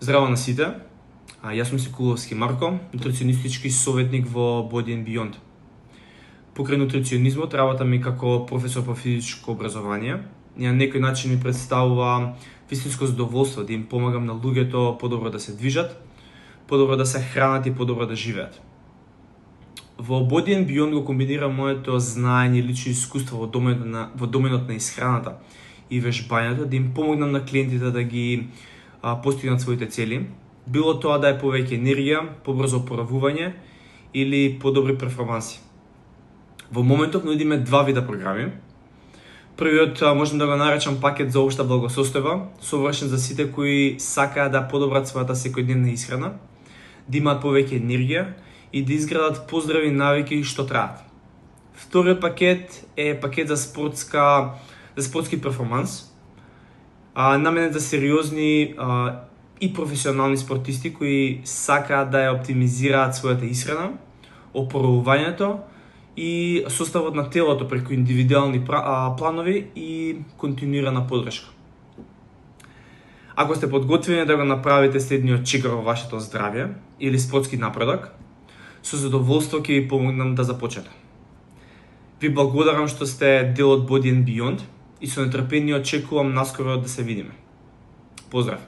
Здраво на сите, јас сум Секуловски Марко, нутриционистички советник во Body and Beyond. Покрај нутриционизмот, работа ми како професор по физичко образование и на некој начин ми представува вистинско задоволство да им помагам на луѓето подобро да се движат, подобро да се хранат и подобро да живеат. Во Body and Beyond го комбинирам моето знаење и лично искуство во доменот на исхраната и вежбањето, да им помогнам на клиентите да ги постигнат своите цели, било тоа да е повеќе енергија, побрзо oporavување или подобри перформанси. Во моментов нудиме два вида програми. Првиот можем да го наречам пакет за општа благосостојба, совршен за сите кои сакаат да подобрат својата секојдневна исхрана, да имаат повеќе енергија и да изградат поздрави навики што траат. Вториот пакет е пакет за спортски перформанс, наменет за сериозни и професионални спортисти кои сакаат да ја оптимизираат својата исхрана, опоравувањето и составот на телото преку индивидуални планови и континуирана поддршка. Ако сте подготвени да го направите следниот чекор во вашето здравје или спортски напредок, со задоволство ќе ви помогнам да започнете. Ви благодарам што сте дел од Body and Beyond и со нетрпение очекувам наскоро да се видиме. Поздрав!